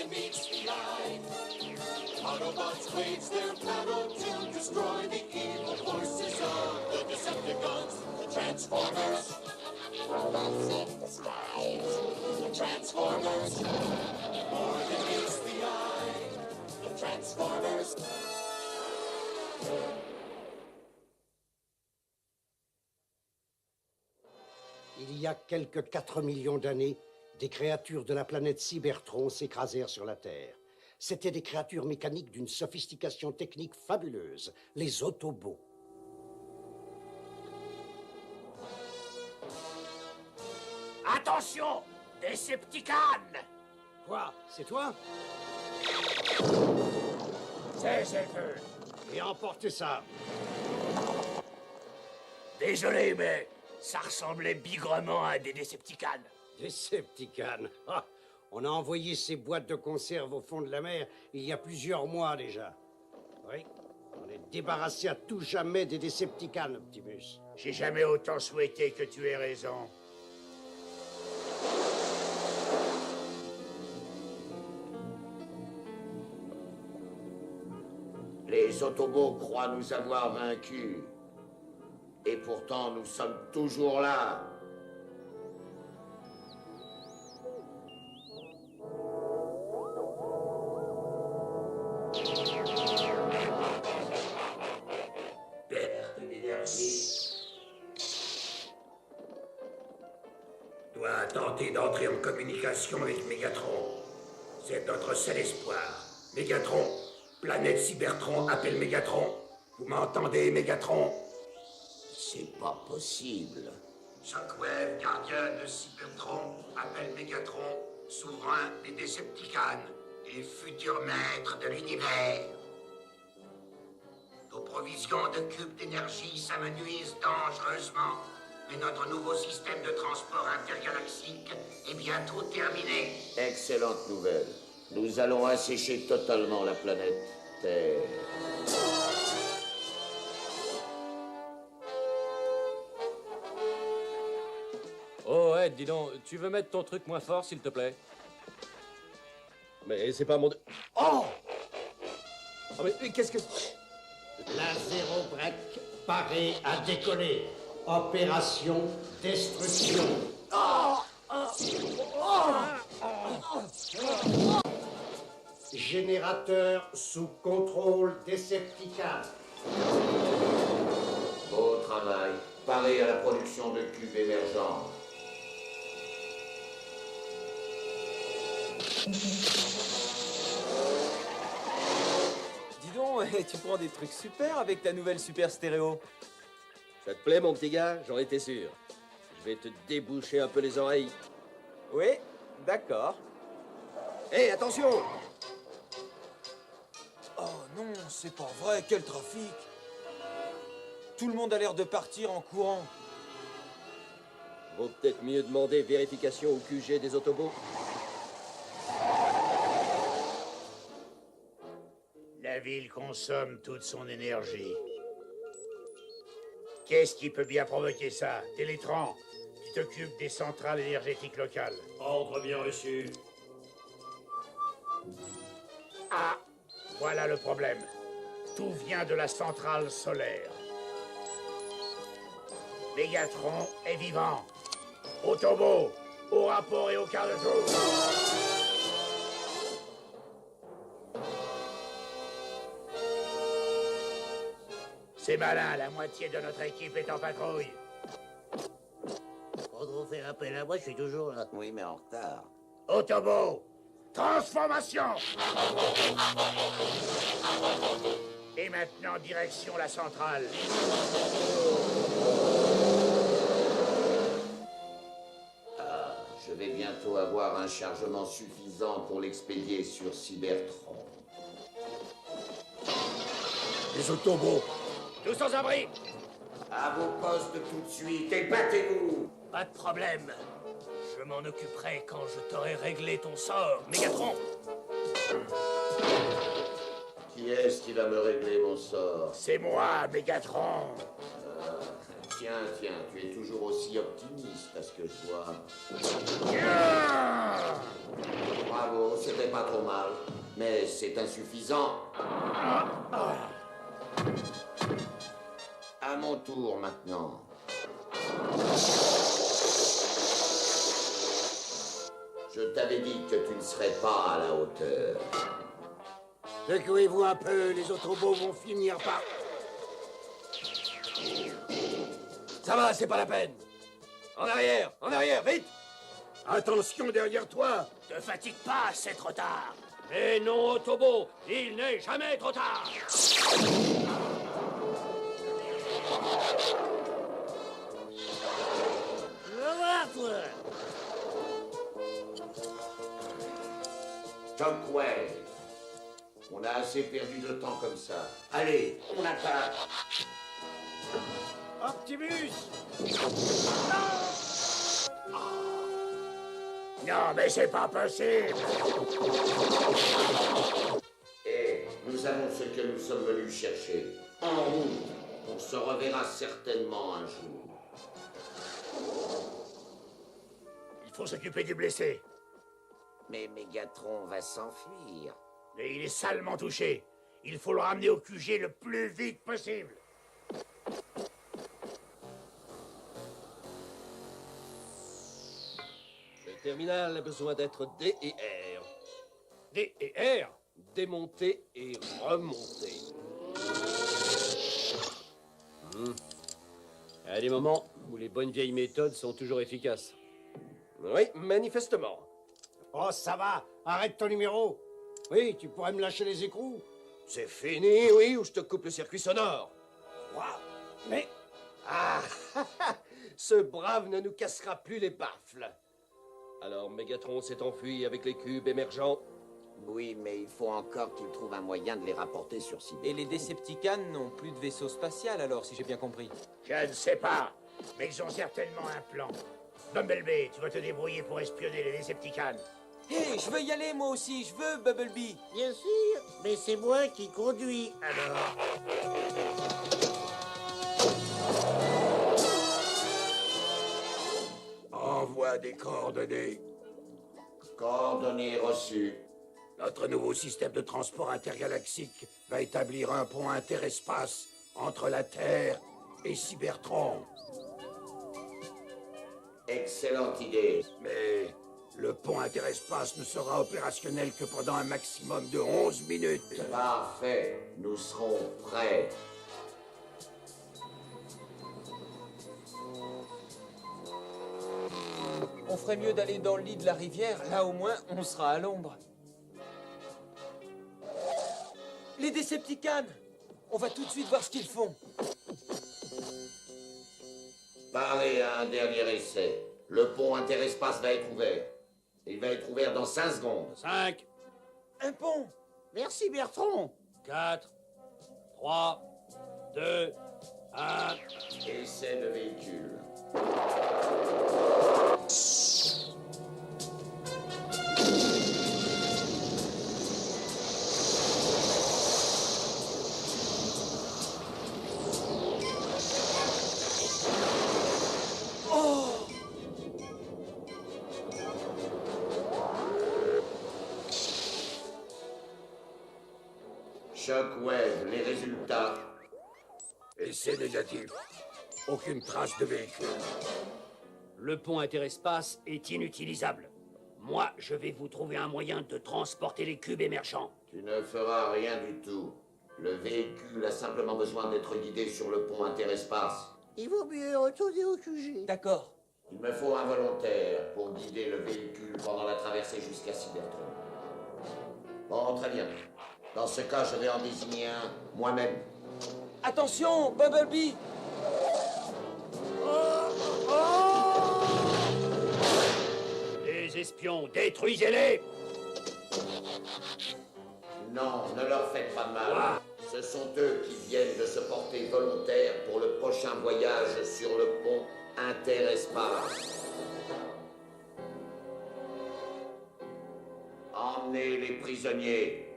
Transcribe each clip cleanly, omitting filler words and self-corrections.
than meets the eye. Autobots wage their battle to destroy the evil forces of the Decepticons, the Transformers. Robots in disguise, the Transformers. More than meets the eye, the Transformers. Il y a quelques 4 millions d'années, des créatures de la planète Cybertron s'écrasèrent sur la Terre. C'étaient des créatures mécaniques d'une sophistication technique fabuleuse, les Autobots. Attention, Decepticons! Quoi? C'est toi? C'est eux. Et emportez ça. Désolé, mais ça ressemblait bigrement à des Decepticons. Decepticons. Ah, on a envoyé ces boîtes de conserve au fond de la mer il y a plusieurs mois déjà. Oui, on est débarrassé à tout jamais des Decepticons, Optimus. J'ai jamais autant souhaité que tu aies raison. Les Autobots croient nous avoir vaincus. Et pourtant, nous sommes toujours là. Perte d'énergie. Dois tenter d'entrer en communication avec Mégatron. C'est notre seul espoir. Mégatron, planète Cybertron appelle Mégatron. Vous m'entendez, Mégatron? C'est pas possible. Shockwave, gardien de Cybertron, appelle Mégatron, souverain des Decepticons et futur maître de l'univers. Nos provisions de cubes d'énergie s'amenuisent dangereusement, mais notre nouveau système de transport intergalactique est bientôt terminé. Excellente nouvelle. Nous allons assécher totalement la planète Terre. Oh Ed, dis donc, tu veux mettre ton truc moins fort, s'il te plaît? Mais c'est pas mon... Oh! Ah mais qu'est-ce que... La Zéro Break parée à décoller. Opération Destruction. Générateur sous contrôle Decepticon. Beau travail. Paré à la production de cubes émergents. Dis donc, tu prends des trucs super avec ta nouvelle super stéréo. Ça te plaît, mon petit gars? J'en étais sûr. Je vais te déboucher un peu les oreilles. Oui, d'accord. Hé, attention! Oh non, c'est pas vrai, quel trafic! Tout le monde a l'air de partir en courant. Vaut peut-être mieux demander vérification au QG des Autobots. La ville consomme toute son énergie. Qu'est-ce qui peut bien provoquer ça? Télétran, tu t'occupes des centrales énergétiques locales. Ordre bien reçu. Ah, voilà le problème. Tout vient de la centrale solaire. Mégatron est vivant. Autobot, au rapport et au quart de tour. C'est malin, la moitié de notre équipe est en patrouille. Quand on fait appel à moi, je suis toujours là. Oui, mais en retard. Autobot, transformation. Et maintenant, direction la centrale. Je vais bientôt avoir un chargement suffisant pour l'expédier sur Cybertron. Les Autobots, tous sans abri. À vos postes tout de suite et battez-vous! Pas de problème. Je m'en occuperai quand je t'aurai réglé ton sort, Mégatron. Qui est-ce qui va me régler mon sort? C'est moi, Mégatron. Tiens, tu es toujours aussi optimiste à ce que je vois. Bravo, c'était pas trop mal. Mais c'est insuffisant. À mon tour maintenant. Je t'avais dit que tu ne serais pas à la hauteur. Secouez-vous un peu, les autobots vont finir par... Ça va, c'est pas la peine. En arrière, vite. Attention derrière toi. Te fatigue pas, c'est trop tard. Mais non, Autobot, il n'est jamais trop tard. Je veux voir, toi. Shockwave. On a assez perdu de temps comme ça. Allez, on attaque. Optimus! Non, mais c'est pas possible. Et nous avons ce que nous sommes venus chercher. En route. On se reverra certainement un jour. Il faut s'occuper du blessé. Mais Mégatron va s'enfuir. Mais il est salement touché. Il faut le ramener au QG le plus vite possible. Le terminal a besoin d'être D et R. D et R. Démonté et remonté. Il y a des moments où les bonnes vieilles méthodes sont toujours efficaces. Oui, manifestement. Oh, ça va, arrête ton numéro. Oui, tu pourrais me lâcher les écrous. C'est fini, oui, ou je te coupe le circuit sonore. Waouh. Mais... Ah, ce brave ne nous cassera plus les baffles. Alors Mégatron s'est enfui avec les cubes émergents. Oui, mais il faut encore qu'il trouve un moyen de les rapporter sur Cybertron. Et les Decepticons n'ont plus de vaisseau spatial alors, si j'ai bien compris. Je ne sais pas, mais ils ont certainement un plan. Bumblebee, tu vas te débrouiller pour espionner les Decepticons. Hé, je veux y aller moi aussi, je veux Bumblebee. Bien sûr, mais c'est moi qui conduis, alors. Envoie des coordonnées. Coordonnées reçues. Notre nouveau système de transport intergalactique va établir un pont interespace entre la Terre et Cybertron. Excellente idée. Mais le pont interespace ne sera opérationnel que pendant un maximum de 11 minutes. Parfait. Nous serons prêts. On ferait mieux d'aller dans le lit de la rivière, là au moins on sera à l'ombre. Les Decepticons! On va tout de suite voir ce qu'ils font. Parez à un dernier essai. Le pont interespace va être ouvert. Il va être ouvert dans 5 secondes. 5, Un pont! Merci, Bertrand. 4, 3, 2, 1... Essai de véhicule. Shockwave, les résultats. Essai négatif. Aucune trace de véhicule. Le pont interespace est inutilisable. Moi, je vais vous trouver un moyen de transporter les cubes émergents. Tu ne feras rien du tout. Le véhicule a simplement besoin d'être guidé sur le pont interespace. Il vaut mieux retourner au QG. D'accord. Il me faut un volontaire pour guider le véhicule pendant la traversée jusqu'à Cybertron. Bon, très bien. Dans ce cas, je vais en désigner un moi-même. Attention, Bumblebee! Les espions, détruisez-les! Non, ne leur faites pas de mal. Ce sont eux qui viennent de se porter volontaires pour le prochain voyage sur le pont interespace. Emmenez les prisonniers.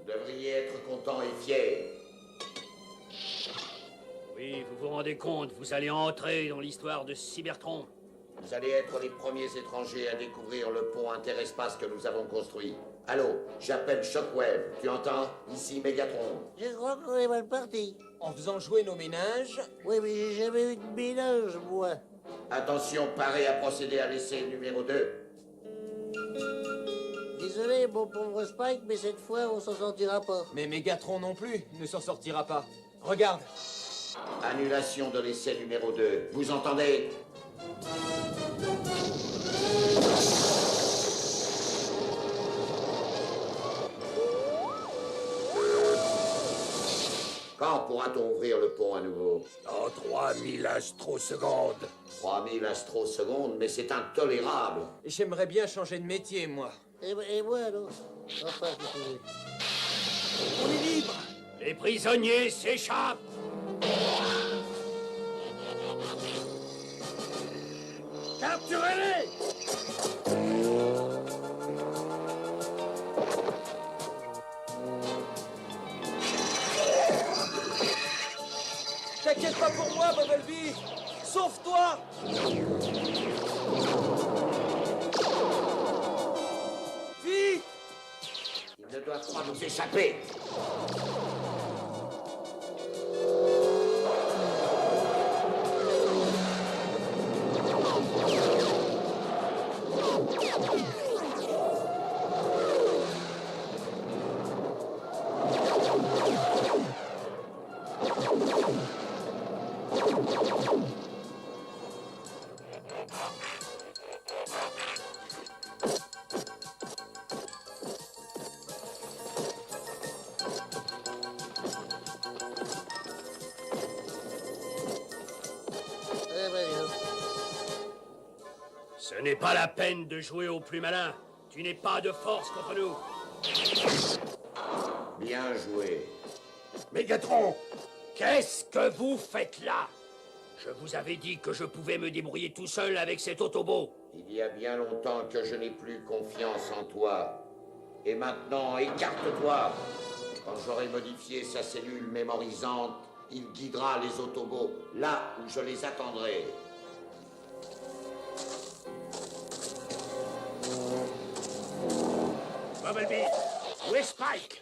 Vous devriez être contents et fiers. Oui, vous vous rendez compte, vous allez entrer dans l'histoire de Cybertron. Vous allez être les premiers étrangers à découvrir le pont interespace que nous avons construit. Allô, j'appelle Shockwave. Tu entends? Ici Mégatron. Je crois qu'on est mal parti. En faisant jouer nos ménages, Oui, mais j'ai jamais eu de ménage, moi. Attention, parez à procéder à l'essai numéro 2. Désolé, mon pauvre Spike, mais cette fois, on s'en sortira pas. mais Mégatron non plus ne s'en sortira pas. Regarde, Annulation de l'essai numéro 2. Vous entendez? Quand pourra-t-on ouvrir le pont à nouveau? En 3000 astrosecondes. 3000 astrosecondes, mais c'est intolérable. j'aimerais bien changer de métier, moi. Et moi, alors? Enfin, qu'est-ce que vous voulez? On est libre. Les prisonniers s'échappent. Capturez-les! T'inquiète pas pour moi, Bumblebee. Sauve-toi. Vite. Ils ne doivent pas nous échapper. Eh ben, dis donc. Ce n'est pas la peine de jouer au plus malin. Tu n'es pas de force contre nous. Bien joué. Mégatron! Qu'est-ce que vous faites là? Je vous avais dit que je pouvais me débrouiller tout seul avec cet autobot. Il y a bien longtemps que je n'ai plus confiance en toi. Et maintenant, écarte-toi. Quand j'aurai modifié sa cellule mémorisante, il guidera les autobots là où je les attendrai. Bumblebee, où est Spike?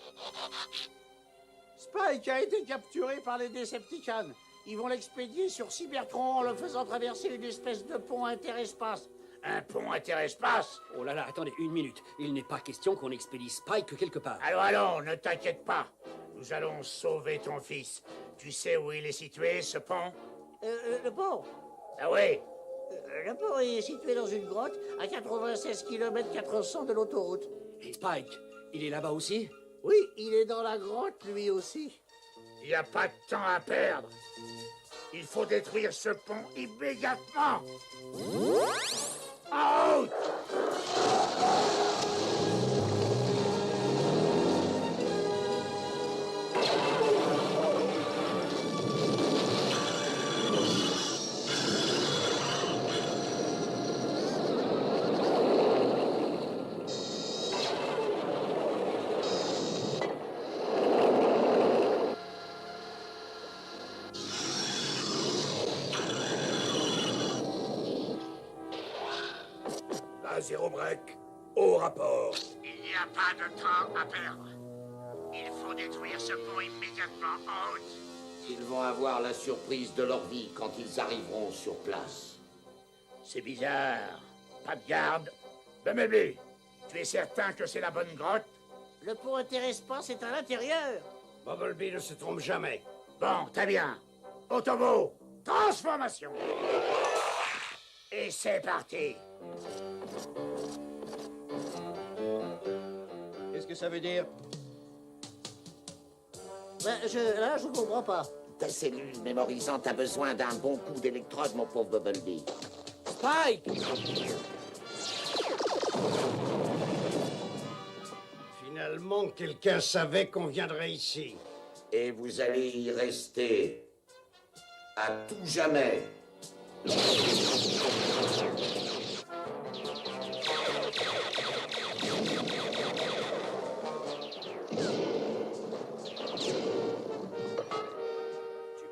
Spike a été capturé par les Decepticons. Ils vont l'expédier sur Cybertron en le faisant traverser une espèce de pont interespace. Un pont interespace? Oh là là, attendez une minute. Il n'est pas question qu'on expédie Spike quelque part. Allons, ne t'inquiète pas. Nous allons sauver ton fils. Tu sais où il est situé, ce pont? Le pont? Ah oui? Le pont est situé dans une grotte à 96 km 400 de l'autoroute. Et Spike, il est là-bas aussi? Oui, il est dans la grotte, lui aussi. Il n'y a pas de temps à perdre. Il faut détruire ce pont immédiatement. En route! Là, zéro break. Au rapport. Il n'y a pas de temps à perdre. Il faut détruire ce pont immédiatement. En route! Ils vont avoir la surprise de leur vie quand ils arriveront sur place. C'est bizarre. Pas de garde. Bumblebee, tu es certain que c'est la bonne grotte? Le pont interespace est à l'intérieur. Bumblebee ne se trompe jamais. Bon, très bien. Autobot, transformation. Et c'est parti. Qu'est-ce que ça veut dire? Ben, là, je comprends pas. Ta cellule mémorisante a besoin d'un bon coup d'électrode, mon pauvre Bumblebee. Spike! Finalement, quelqu'un savait qu'on viendrait ici. Et vous allez y rester. À tout jamais. Tu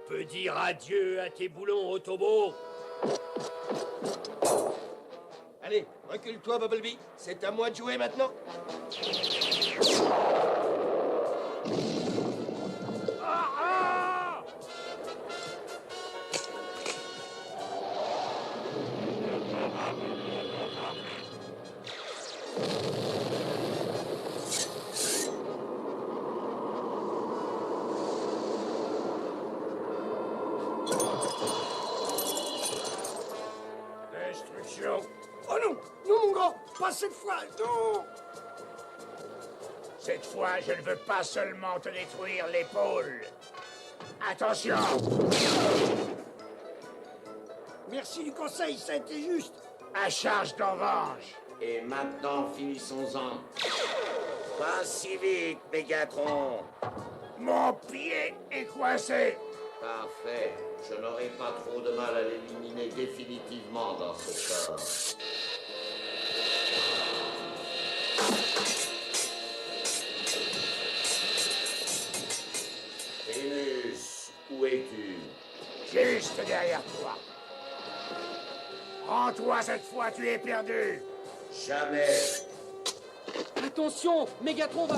peux dire adieu à tes boulons, Autobot? Allez, recule-toi, Bumblebee. C'est à moi de jouer maintenant. Destruction. Oh non! Non, mon grand! Pas cette fois! Non! Cette fois, je ne veux pas seulement te détruire l'épaule. Attention! Merci du conseil, ça a été juste! À charge d'en revanche. Et maintenant, finissons-en. Pas si vite, Mégatron. Mon pied est coincé. Parfait. Je n'aurai pas trop de mal à l'éliminer définitivement dans ce corps. Primus, où es-tu? Juste derrière toi. Rends-toi cette fois, tu es perdu. Jamais. Attention, Mégatron va...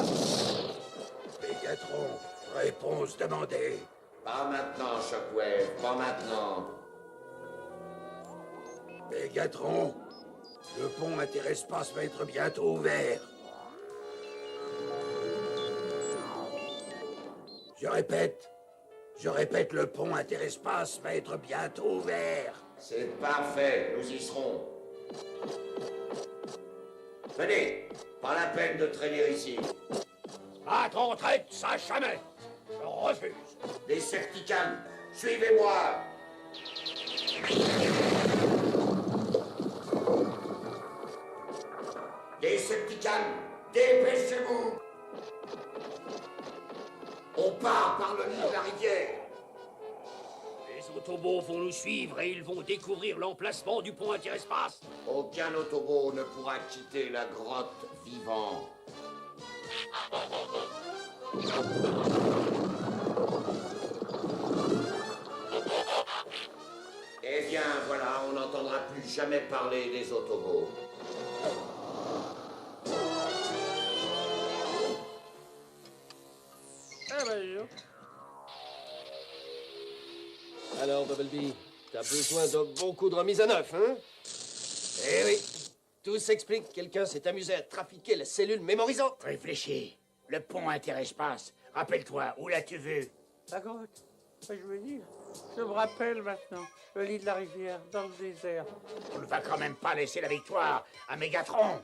Mégatron, réponse demandée. Pas maintenant, Shockwave, pas maintenant. Mégatron, le pont interespace va être bientôt ouvert. Je répète, le pont interespace va être bientôt ouvert. C'est parfait, nous y serons. Venez, pas la peine de traîner ici. Patron traite, ça jamais. Je refuse. Decepticons, suivez-moi. Decepticons, dépêchez-vous. On part par le lit de la rivière. Les Autobots vont nous suivre et ils vont découvrir l'emplacement du pont interespace. Aucun Autobot ne pourra quitter la grotte vivant. Eh bien, voilà, on n'entendra plus jamais parler des Autobots. Ah bah, dis donc. Alors, Bumblebee, t'as besoin de beaucoup de remise à neuf, hein? Eh oui, tout s'explique. Quelqu'un s'est amusé à trafiquer la cellule mémorisante. Réfléchis. Le pont interespace. Rappelle-toi, où l'as-tu vu? La grotte. Je veux dire, je me rappelle maintenant. Le lit de la rivière, dans le désert. On ne va quand même pas laisser la victoire à Mégatron.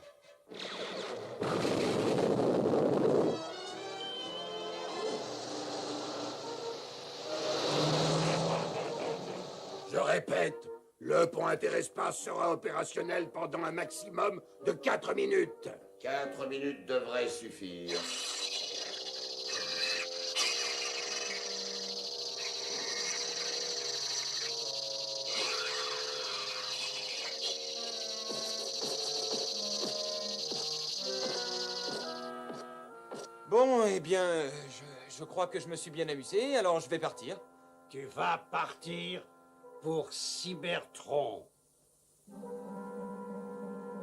Je répète, le pont interespace sera opérationnel pendant un maximum de 4 minutes. 4 minutes devraient suffire. Bon, eh bien, je crois que je me suis bien amusé, alors je vais partir. Tu vas partir pour Cybertron.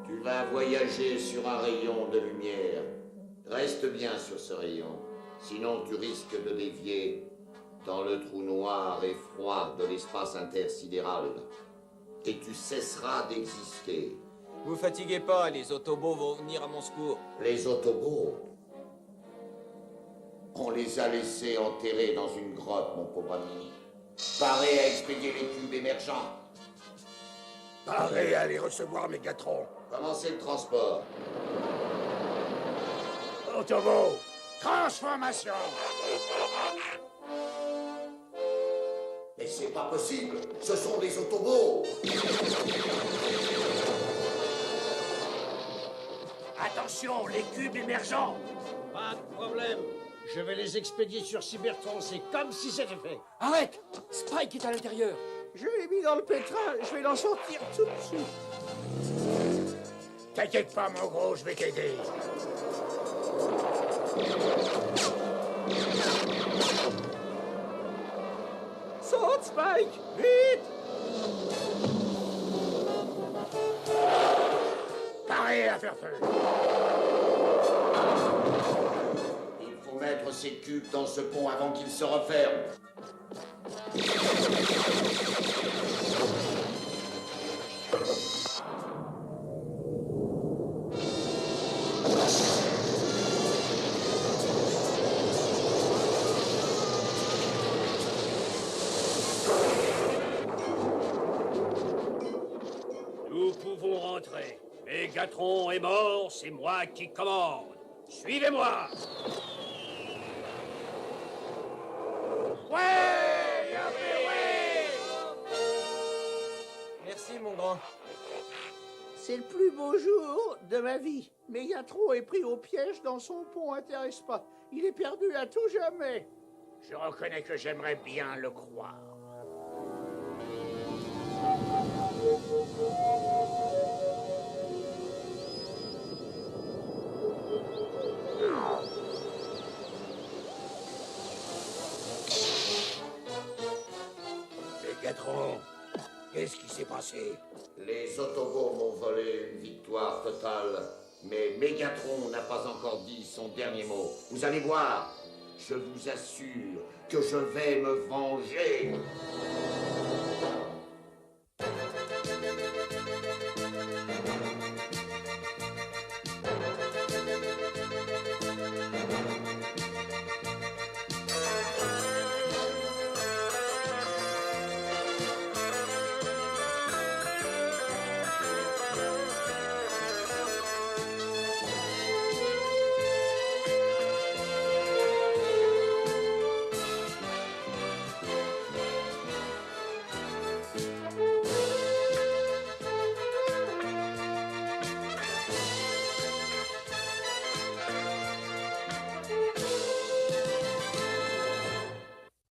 Tu vas voyager sur un rayon de lumière. Reste bien sur ce rayon, sinon tu risques de dévier dans le trou noir et froid de l'espace intersidéral. Et tu cesseras d'exister. Vous fatiguez pas, les Autobots vont venir à mon secours. Les Autobots, on les a laissés enterrés dans une grotte, mon pauvre ami. Paré à expédier les cubes émergents. Paré à les recevoir, Mégatron. Commencez le transport. Autobot, transformation. Mais c'est pas possible, ce sont des Autobots. Attention, les cubes émergents. Pas de problème. Je vais les expédier sur Cybertron, c'est comme si c'était fait. Arrête! Spike est à l'intérieur. Je l'ai mis dans le pétrin, je vais l'en sortir tout de suite. T'inquiète pas, mon gros, je vais t'aider. Sors! Monte, Spike! Vite! Parez à faire feu. Il faut mettre ces cubes dans ce pont avant qu'il se referme. Nous pouvons rentrer. Mégatron est mort, c'est moi qui commande. Suivez-moi. Merci, mon grand. C'est le plus beau jour de ma vie. Mégatron est pris au piège dans son pont interespace. Il est perdu à tout jamais. Je reconnais que j'aimerais bien le croire. Mégatron, qu'est-ce qui s'est passé? Les Autobots m'ont volé une victoire totale. Mais Mégatron n'a pas encore dit son dernier mot. Vous allez voir, je vous assure que je vais me venger.